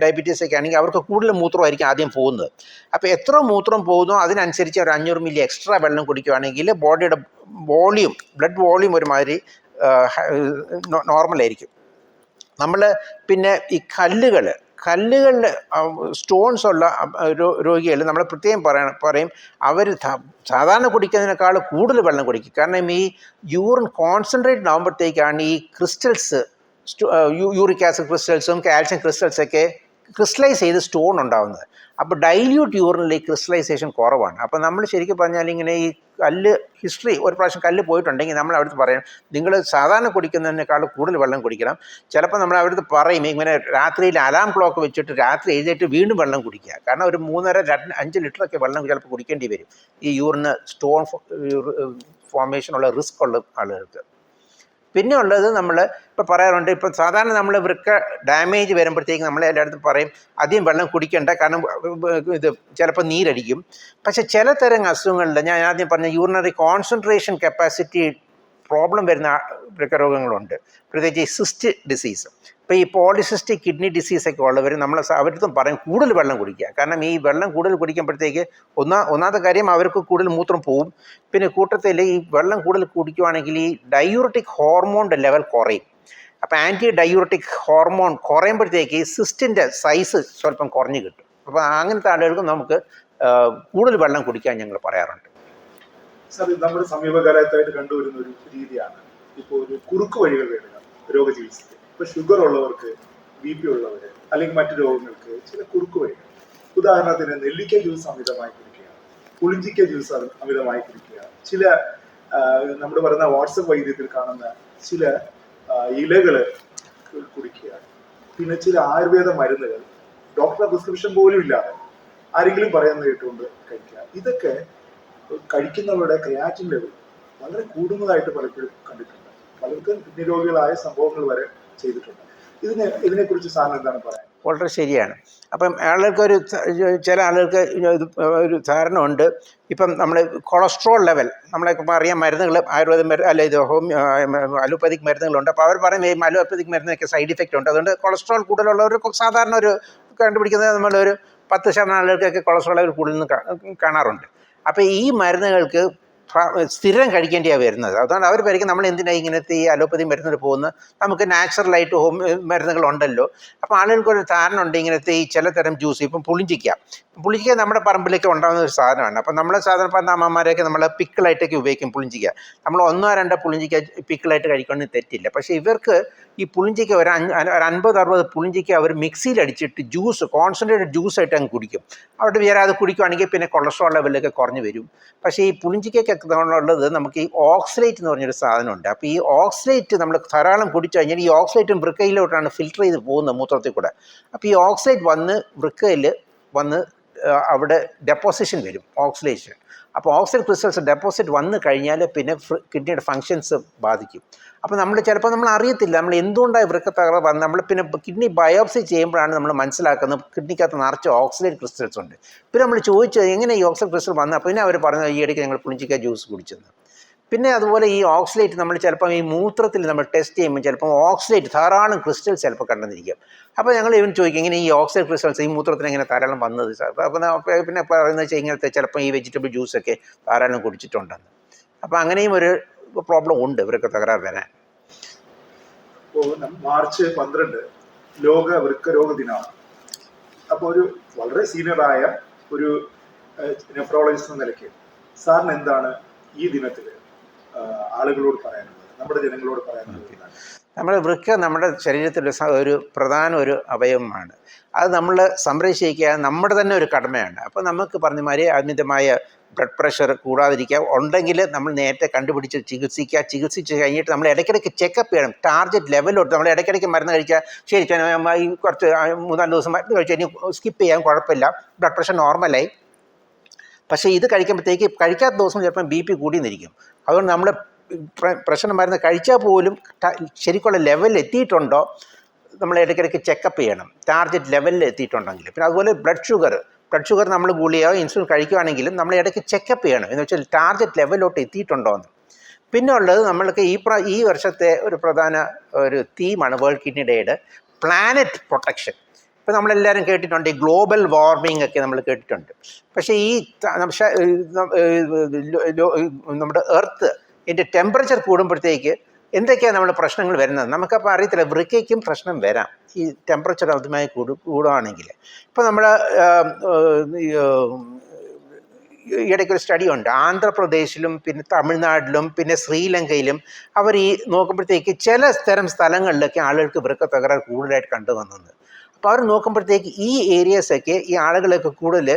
ഡയബറ്റീസ് ഒക്കെ ആണെങ്കിൽ അവർക്ക് കൂടുതൽ മൂത്രമായിരിക്കും ആദ്യം പോകുന്നത്. അപ്പോൾ എത്ര മൂത്രം പോകുന്നോ അതിനനുസരിച്ച് ഒരു 500 മില്ലി എക്സ്ട്രാ വെള്ളം കുടിക്കുകയാണെങ്കിൽ ബോഡിയുടെ വോളിയം, ബ്ലഡ് വോളിയം ഒരുമാതിരി നോർമലായിരിക്കും. നമ്മൾ പിന്നെ ഈ കല്ലുകൾ കല്ലുകളിൽ സ്റ്റോൺസ് ഉള്ള രോഗികൾ നമ്മൾ പ്രത്യേകം പറയും അവർ സാധാരണ കുടിക്കുന്നതിനേക്കാൾ കൂടുതൽ വെള്ളം കുടിക്കും. കാരണം ഈ യൂറിൻ കോൺസെൻട്രേറ്റ് ആകുമ്പോഴത്തേക്കാണ് ഈ ക്രിസ്റ്റൽസ് യൂറിക് ആസിഡ് ക്രിസ്റ്റൽസും കാൽഷ്യം ക്രിസ്റ്റൽസൊക്കെ ക്രിസ്റ്റലൈസ് ചെയ്ത് സ്റ്റോൺ ഉണ്ടാകുന്നത്. അപ്പോൾ ഡൈല്യൂട്ട് യൂറിനിൽ ഈ ക്രിസ്റ്റലൈസേഷൻ കുറവാണ്. അപ്പോൾ നമ്മൾ ശരിക്കും പറഞ്ഞാൽ ഇങ്ങനെ ഈ കല്ല് ഹിസ്റ്ററി ഒരു പ്രാവശ്യം കല്ല് പോയിട്ടുണ്ടെങ്കിൽ നമ്മൾ അവിടുത്തെ പറയും നിങ്ങൾ സാധാരണ കുടിക്കുന്നതിനേക്കാൾ കൂടുതൽ വെള്ളം കുടിക്കണം. ചിലപ്പോൾ നമ്മൾ അവിടുത്തെ പറയും ഇങ്ങനെ രാത്രിയിൽ അലാം ക്ലോക്ക് വെച്ചിട്ട് രാത്രി എഴുന്നേറ്റ് വീണ്ടും വെള്ളം കുടിക്കുക. കാരണം ഒരു 3.5 ലിറ്ററൊക്കെ വെള്ളം ചിലപ്പോൾ കുടിക്കേണ്ടി വരും ഈ യൂറിന് സ്റ്റോൺ ഫോർമേഷനുള്ള റിസ്ക് ഉള്ള ആളുകൾക്ക്. പിന്നെ ഉള്ളത് നമ്മൾ ഇപ്പോൾ പറയാറുണ്ട്, ഇപ്പോൾ സാധാരണ നമ്മൾ വൃക്ക ഡാമേജ് വരുമ്പോഴത്തേക്ക് നമ്മൾ എല്ലായിടത്തും പറയും അധികം വെള്ളം കുടിക്കേണ്ട, കാരണം ഇത് ചിലപ്പോൾ നീരടിക്കും. പക്ഷേ ചില തരം അസുഖങ്ങളിൽ ഞാൻ ആദ്യം പറഞ്ഞ യൂറിനറി കോൺസെൻട്രേഷൻ കപ്പാസിറ്റി പ്രോബ്ലം വരുന്ന വൃക്കരോഗങ്ങളുണ്ട്, പ്രത്യേകിച്ച് ഈ സിസ്റ്റ് ഡിസീസ്. ഇപ്പോൾ ഈ പോളിസിസ്റ്റിക് കിഡ്നി ഡിസീസൊക്കെ ഉള്ളവർ നമ്മൾ അവരുടെ പറയും കൂടുതൽ വെള്ളം കുടിക്കുക. കാരണം ഈ വെള്ളം കൂടുതൽ കുടിക്കുമ്പോഴത്തേക്ക് ഒന്നാമത്തെ കാര്യം അവർക്ക് കൂടുതൽ മൂത്രം പോവും. പിന്നെ കൂട്ടത്തിൽ ഈ വെള്ളം കൂടുതൽ കുടിക്കുവാണെങ്കിൽ ഈ ഡയൂററ്റിക് ഹോർമോണിൻ്റെ ലെവൽ കുറയും. അപ്പോൾ ആൻറ്റി ഡയൂററ്റിക് ഹോർമോൺ കുറയുമ്പോഴത്തേക്ക് ഈ സിസ്റ്റിൻ്റെ സൈസ് സ്വല്പം കുറഞ്ഞു കിട്ടും. അപ്പോൾ അങ്ങനത്തെ ആളുകൾക്ക് നമുക്ക് കൂടുതൽ വെള്ളം കുടിക്കാൻ ഞങ്ങൾ പറയാറുണ്ട്. സാർ, നമ്മുടെ സമീപകാലത്തായിട്ട് കണ്ടുവരുന്ന ഒരു രീതിയാണ് ഇപ്പോൾ ഒരു കുറുക്ക് വഴികൾ വേണം രോഗചികിത്സയ്ക്ക്. ഇപ്പോൾ ഷുഗർ ഉള്ളവർക്ക്, BP ഉള്ളവർ, അല്ലെങ്കിൽ മറ്റു രോഗങ്ങൾക്ക് ചില കുറുക്ക് വഴികൾ. ഉദാഹരണത്തിന് നെല്ലിക്ക ജ്യൂസ് അമിതമായി കുടിക്കുക, പുളിഞ്ചിക്ക ജ്യൂസ് അമിതമായി കുടിക്കുക, ചില നമ്മൾ പറയുന്ന വാട്സപ്പ് വൈദ്യത്തിൽ കാണുന്ന ചില ഇലകൾ കുടിക്കുക, പിന്നെ ചില ആയുർവേദ മരുന്നുകൾ ഡോക്ടറുടെ പ്രിസ്ക്രിപ്ഷൻ പോലും ഇല്ലാതെ ആരെങ്കിലും പറയുന്നത് കേട്ടുകൊണ്ട് കഴിക്കുക. ഇതൊക്കെ കഴിക്കുന്നവരുടെ ക്രിയാറ്റിൻ ലെവൽ വളരെ കൂടുന്നതായിട്ട് പലപ്പോഴും കണ്ടിട്ടുണ്ട്. പലർക്കും കിഡ്നി രോഗികളായ സംഭവങ്ങൾ വരെ ചെയ്തിട്ടുണ്ട്. ഇതിനെക്കുറിച്ച് സാറിന് എന്താണ് പറയാൻ? വളരെ ശരിയാണ്. അപ്പം ആളുകൾക്കൊരു ചില ആളുകൾക്ക് ഒരു ധാരണ ഉണ്ട്. ഇപ്പം നമ്മൾ കൊളസ്ട്രോൾ ലെവൽ നമ്മളൊക്കെ അറിയാം, മരുന്നുകൾ ആയുർവേദ മരുന്ന് അല്ല ഇത് അലോപ്പതിക് മരുന്നുകളുണ്ട്. അപ്പോൾ അവർ പറയും ഈ അലോപ്പതിക് മരുന്നൊക്കെ സൈഡ് ഇഫക്റ്റ് ഉണ്ട്, അതുകൊണ്ട് കൊളസ്ട്രോൾ കൂടുതലുള്ളവർ സാധാരണ ഒരു കണ്ടുപിടിക്കുന്നത് നമ്മളൊരു 10% ആളുകൾക്കൊക്കെ കൊളസ്ട്രോൾ ലെവൽ കൂടുതൽ കാണാറുണ്ട്. അപ്പോൾ ഈ മരുന്നുകൾക്ക് സ്ഥിരം കഴിക്കേണ്ടിയാണ് വരുന്നത്. അതുകൊണ്ട് അവർ പരിക്കും നമ്മൾ എന്തിനാണ് ഇങ്ങനത്തെ ഈ അലോപ്പതി മരുന്നിന് പോകുന്നത്, നമുക്ക് നാച്ചുറലായിട്ട് ഹോം മരുന്നുകളുണ്ടല്ലോ. അപ്പോൾ ആളുകൾക്കൊരു ധാരണ ഉണ്ട് ഇങ്ങനത്തെ ഈ ചില തരം ജ്യൂസ്. ഇപ്പം പുളിഞ്ചിക്ക നമ്മുടെ പറമ്പിലേക്ക് ഉണ്ടാകുന്ന ഒരു സാധനമാണ്. അപ്പം നമ്മൾ സാധാരണ പറഞ്ഞ അമ്മമാരെയൊക്കെ നമ്മൾ പിക്കിളായിട്ടൊക്കെ ഉപയോഗിക്കും പുളിഞ്ചിക്ക. നമ്മൾ 1-2 പുളിഞ്ചിക്ക പിക്കിളായിട്ട് കഴിക്കണമെന്ന് തെറ്റില്ല. പക്ഷേ ഇവർക്ക് ഈ പുളിഞ്ചിക്ക ഒരു 50-60 പുളിഞ്ചിക്ക അവർ മിക്സിയിൽ അടിച്ചിട്ട് ജ്യൂസ് കോൺസെൻട്രേറ്റഡ് ജ്യൂസായിട്ട് അങ്ങ് കുടിക്കും. അവിടെ വേറെ അത് കുടിക്കുകയാണെങ്കിൽ പിന്നെ കൊളസ്ട്രോൾ ലെവലൊക്കെ കുറഞ്ഞു വരും. പക്ഷേ ഈ പുളിഞ്ചിക്കൊക്കെ ഉള്ളത് നമുക്ക് ഈ ഓക്സലേറ്റ് എന്ന് പറഞ്ഞൊരു സാധനമുണ്ട്. അപ്പോൾ ഈ ഓക്സലേറ്റ് നമ്മൾ ധാരാളം കുടിച്ചു കഴിഞ്ഞാൽ ഈ ഓക്സലേറ്റും വൃക്കയിലോട്ടാണ് ഫിൽട്ടർ ചെയ്ത് പോകുന്നത് മൂത്രത്തിൽ കൂടെ. അപ്പോൾ ഈ ഓക്സലേറ്റ് വന്ന് വൃക്കയിൽ വന്ന് അവിടെ ഡെപ്പോസിഷൻ വരും, ഓക്സിഡേഷൻ. അപ്പോൾ ഓക്സിഡേഷൻ ക്രിസ്റ്റൽസ് ഡെപ്പോസിറ്റ് വന്നു കഴിഞ്ഞാൽ പിന്നെ കിഡ്നിയുടെ ഫങ്ഷൻസ് ബാധിക്കും. അപ്പോൾ ചിലപ്പോൾ നമ്മൾ അറിയത്തില്ല നമ്മൾ എന്തുകൊണ്ടാണ് വൃക്ക തകരാർ വന്നത്. നമ്മൾ പിന്നെ കിഡ്നി ബയോപ്സി ചെയ്യുമ്പോഴാണ് നമ്മൾ മനസ്സിലാക്കുന്നത് കിഡ്നിക്കകത്ത് നിറച്ച് ഓക്സിഡേറ്റ് ക്രിസ്റ്റൽസ് ഉണ്ട്. പിന്നെ നമ്മൾ ചോദിച്ചത് എങ്ങനെ ഈ ഓക്സിഡേറ്റ് ക്രിസ്റ്റൽ വന്നത്, അപ്പോൾ പിന്നെ അവർ പറഞ്ഞത് ഈ ഇടയ്ക്ക് ഞങ്ങൾ പുളിഞ്ചിക്ക ജ്യൂസ് കുടിച്ചെന്ന്. പിന്നെ അതുപോലെ ഈ ഓക്സിലേറ്റ് നമ്മൾ ചിലപ്പം ഈ മൂത്രത്തിൽ നമ്മൾ ടെസ്റ്റ് ചെയ്യുമ്പോൾ ചിലപ്പോൾ ഓക്സിലേറ്റ് ധാരാളം ക്രിസ്റ്റൽസ് ചിലപ്പോൾ കണ്ടെന്നിരിക്കും. അപ്പോൾ ഞങ്ങൾ ഇവൻ ചോദിക്കും ഇങ്ങനെ ഈ ഓക്സിലേറ്റ് ക്രിസ്റ്റൽസ് ഈ മൂത്രത്തിന് എങ്ങനെ ധാരാളം വന്നത് സാർ. അപ്പോൾ പിന്നെ പറയുന്നത് വെച്ചാൽ ഇങ്ങനത്തെ ചിലപ്പോൾ ഈ വെജിറ്റബിൾ ജ്യൂസൊക്കെ ധാരാളം കുടിച്ചിട്ടുണ്ടെന്ന്. അപ്പോൾ അങ്ങനെയും ഒരു പ്രോബ്ലം ഉണ്ട് ഇവരൊക്കെ തകരാറ് വരാൻ. ഇപ്പോൾ മാർച്ച് 12 ലോക വൃക്കരോഗ ദിനമാണ്. അപ്പോൾ ഒരു വളരെ സീനിയറായ ഒരു നെഫ്രോളജിസ്റ്റ് എന്ന നിലയ്ക്ക് സാറിന് എന്താണ് ഈ ദിനത്തിൽ ആളുകളോട് പറയാനുള്ളത്, നമ്മുടെ ജനങ്ങളോട് പറയാനുള്ളത്? നമ്മുടെ വൃക്ക നമ്മുടെ ശരീരത്തിലെ ഒരു പ്രധാന ഒരു അവയവമാണ്. അത് നമ്മൾ സംരക്ഷിക്കുക നമ്മുടെ തന്നെ ഒരു കടമയാണ്. അപ്പോൾ നമുക്ക് പറഞ്ഞ മാതിരി അമിതമായ ബ്ലഡ് പ്രഷർ കൂടാതിരിക്കുക, ഉണ്ടെങ്കിൽ നമ്മൾ നേരത്തെ കണ്ടുപിടിച്ച് ചികിത്സിച്ച് കഴിഞ്ഞിട്ട് നമ്മൾ ഇടയ്ക്കിടയ്ക്ക് ചെക്കപ്പ് ചെയ്യണം. ടാർഗറ്റ് ലെവലോട്ട് നമ്മൾ ഇടയ്ക്കിടയ്ക്ക് മരുന്ന് കഴിച്ചാൽ ശരി ഈ കുറച്ച് 3-4 ദിവസം മരുന്ന് കഴിച്ചാൽ ഇനി സ്കിപ്പ് ചെയ്യാൻ കുഴപ്പമില്ല, ബ്ലഡ് പ്രഷർ നോർമലായി. പക്ഷേ ഇത് കഴിക്കുമ്പോഴത്തേക്ക് കഴിക്കാത്ത ദിവസം ചിലപ്പം BP കൂടിയെന്നിരിക്കും. അതുകൊണ്ട് നമ്മൾ പ്രഷർ മരുന്ന് കഴിച്ചാൽ പോലും ശരിക്കുള്ള ലെവലിൽ എത്തിയിട്ടുണ്ടോ നമ്മൾ ഇടയ്ക്കിടയ്ക്ക് ചെക്കപ്പ് ചെയ്യണം, ടാർഗറ്റ് ലെവലിൽ എത്തിയിട്ടുണ്ടെങ്കിൽ. പിന്നെ അതുപോലെ ബ്ലഡ് ഷുഗർ നമ്മൾ ഗുളികയോ ഇൻസുലിൻ കഴിക്കുകയാണെങ്കിലും നമ്മൾ ഇടയ്ക്ക് ചെക്കപ്പ് ചെയ്യണം, എന്ന് വെച്ചാൽ ടാർഗറ്റ് ലെവലിലോട്ട് എത്തിയിട്ടുണ്ടോ എന്ന്. പിന്നെ ഉള്ളത് നമ്മൾക്ക് ഈ വർഷത്തെ ഒരു പ്രധാന ഒരു തീമാണ് വേൾഡ് കിഡ്നി ഡേയുടെ പ്ലാനറ്റ് പ്രൊട്ടക്ഷൻ. ഇപ്പോൾ നമ്മളെല്ലാവരും കേട്ടിട്ടുണ്ട് ഈ ഗ്ലോബൽ വാർമിംഗ് ഒക്കെ നമ്മൾ കേട്ടിട്ടുണ്ട്. പക്ഷേ ഈ നമ്മുടെ എർത്ത് ഇതിൻ്റെ ടെമ്പറേച്ചർ കൂടുമ്പോഴത്തേക്ക് എന്തൊക്കെയാണ് നമ്മുടെ പ്രശ്നങ്ങൾ വരുന്നത് നമുക്കപ്പോൾ അറിയത്തില്ല. വൃക്കയ്ക്കും പ്രശ്നം വരാം ഈ ടെമ്പറേച്ചർ അമിതമായി കൂടുകയാണെങ്കിൽ. ഇപ്പോൾ നമ്മൾ ഇടയ്ക്കൊരു സ്റ്റഡി ഉണ്ട്, ആന്ധ്രാപ്രദേശിലും പിന്നെ തമിഴ്നാട്ടിലും പിന്നെ ശ്രീലങ്കയിലും അവർ ഈ നോക്കുമ്പോഴത്തേക്ക് ചില തരം സ്ഥലങ്ങളിലൊക്കെ ആളുകൾക്ക് വൃക്ക തകരാറ് കൂടുതലായിട്ട് കണ്ടുവന്നത്. അപ്പോൾ അവർ നോക്കുമ്പോഴത്തേക്ക് ഈ ഏരിയാസൊക്കെ ഈ ആളുകളൊക്കെ കൂടുതൽ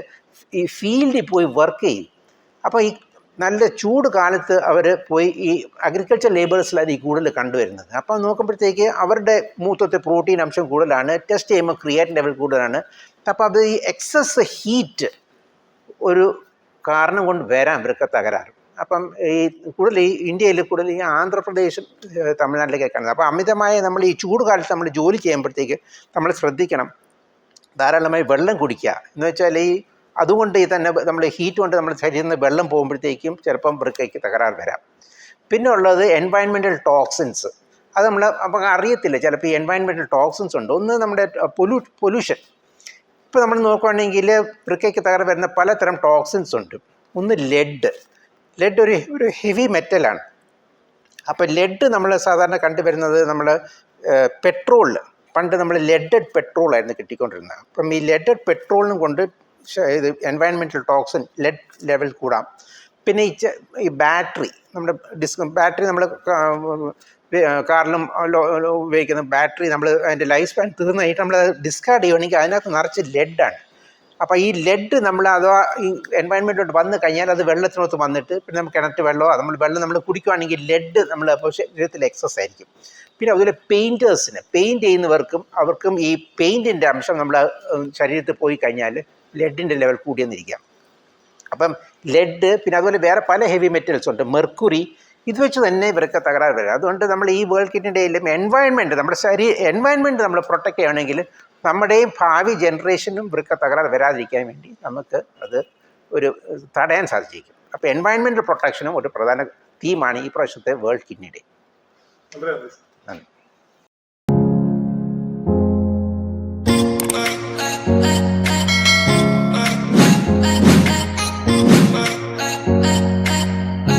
ഈ ഫീൽഡിൽ പോയി വർക്ക് ചെയ്യും. അപ്പോൾ ഈ നല്ല ചൂട് കാലത്ത് അവർ പോയി ഈ അഗ്രികൾച്ചർ ലേബേഴ്സിലാണ് ഈ കൂടുതൽ കണ്ടുവരുന്നത്. അപ്പോൾ നോക്കുമ്പോഴത്തേക്ക് അവരുടെ മൂത്രത്തിൽ പ്രോട്ടീൻ അംശം കൂടുതലാണ്, ടെസ്റ്റ് ചെയ്യുമ്പോൾ ക്രിയാറ്റിൻ ലെവൽ കൂടുതലാണ്. അപ്പോൾ അത് ഈ എക്സസ് ഹീറ്റ് ഒരു കാരണം കൊണ്ട് വരാം വൃക്ക തകരാറ്. അപ്പം ഈ കൂടുതൽ ഈ ഇന്ത്യയിൽ കൂടുതൽ ഈ ആന്ധ്രാപ്രദേശും തമിഴ്നാട്ടിലേക്കൊക്കെ കാണുന്നത്. അപ്പോൾ അമിതമായ നമ്മൾ ഈ ചൂട് കാലത്ത് നമ്മൾ ജോലി ചെയ്യുമ്പോഴത്തേക്ക് നമ്മൾ ശ്രദ്ധിക്കണം, ധാരാളമായി വെള്ളം കുടിക്കുക. എന്ന് വെച്ചാൽ ഈ അതുകൊണ്ട് ഈ തന്നെ നമ്മൾ ഹീറ്റ് കൊണ്ട് നമ്മുടെ ശരീരത്തിൽ നിന്ന് വെള്ളം പോകുമ്പോഴത്തേക്കും ചിലപ്പം വൃക്കയ്ക്ക് തകരാറ് വരാം. പിന്നെ ഉള്ളത് എൻവയൺമെൻറ്റൽ ടോക്സിൻസ്. അത് നമ്മൾ അപ്പം അറിയത്തില്ല, ചിലപ്പോൾ ഈ എൻവയൺമെൻറ്റൽ ടോക്സിൻസ് ഉണ്ട്. ഒന്ന് നമ്മുടെ പൊല്യൂഷൻ. ഇപ്പോൾ നമ്മൾ നോക്കുകയാണെങ്കിൽ വൃക്കയ്ക്ക് തകരാറ് വരുന്ന പലതരം ടോക്സിൻസ് ഉണ്ട്. ഒന്ന് ലെഡ് ഒരു ഹെവി മെറ്റലാണ്. അപ്പോൾ ലെഡ് നമ്മൾ സാധാരണ കണ്ടുവരുന്നത് നമ്മൾ പെട്രോളിൽ, പണ്ട് നമ്മൾ ലെഡഡ് പെട്രോളായിരുന്നു കിട്ടിക്കൊണ്ടിരുന്നത്. അപ്പം ഈ ലെഡഡ് പെട്രോളിനും കൊണ്ട് ഇത് എൻവയൺമെൻറ്റൽ ടോക്സിൻ ലെഡ് ലെവൽ കൂടാം. പിന്നെ ഈ ബാറ്ററി, നമ്മുടെ ബാറ്ററി നമ്മൾ കാറിലും ഉപയോഗിക്കുന്ന ബാറ്ററി നമ്മൾ അതിൻ്റെ ലൈഫ് സ്പാൻ തീർന്നു കഴിഞ്ഞിട്ട് നമ്മൾ ഡിസ്കാർഡ് ചെയ്യുകയാണെങ്കിൽ അതിനകത്ത് നിറച്ച് ലെഡാണ്. അപ്പോൾ ഈ ലെഡ് നമ്മൾ അഥവാ ഈ എൻവയൺമെൻറ്റിലോട്ട് വന്നു കഴിഞ്ഞാൽ അത് വെള്ളത്തിനകത്ത് വന്നിട്ട് പിന്നെ നമുക്ക് കിണറ്റ് വെള്ളമോ വെള്ളം നമ്മൾ കുടിക്കുകയാണെങ്കിൽ ലെഡ് നമ്മൾ അപ്പോൾ ശരീരത്തിൽ എക്സസ് ആയിരിക്കും. പിന്നെ അതുപോലെ പെയിൻറ്റേഴ്സിന്, പെയിൻറ്റ് ചെയ്യുന്നവർക്കും അവർക്കും ഈ പെയിൻറ്റിൻ്റെ അംശം നമ്മൾ ശരീരത്തിൽ പോയി കഴിഞ്ഞാൽ ലെഡിൻ്റെ ലെവൽ കൂടിയെന്നിരിക്കാം. അപ്പം ലെഡ്, പിന്നെ അതുപോലെ വേറെ പല ഹെവി മെറ്റൽസ് ഉണ്ട്, മെർക്കുറി, ഇത് വെച്ച് തന്നെ ഇവർക്ക് തകരാറ് വരിക. അതുകൊണ്ട് നമ്മൾ ഈ വേൾഡ് കിഡ്നി ഡേയിലും എൻവയൺമെൻറ്റ്, നമ്മുടെ എൻവയൺമെൻറ്റ് നമ്മൾ പ്രൊട്ടക്റ്റ് ചെയ്യുകയാണെങ്കിൽ നമ്മുടെയും ഭാവി ജനറേഷനും വൃക്ക തകരാറ് വരാതിരിക്കാൻ വേണ്ടി നമുക്ക് അത് ഒരു തടയാൻ സാധിച്ചിരിക്കും. അപ്പോൾ എൻവയൺമെൻറ്റൽ പ്രൊട്ടക്ഷനും ഒരു പ്രധാന തീമാണ് ഈ പ്രാവശ്യത്തെ വേൾഡ് കിഡ്നി ഡേ. നന്ദി.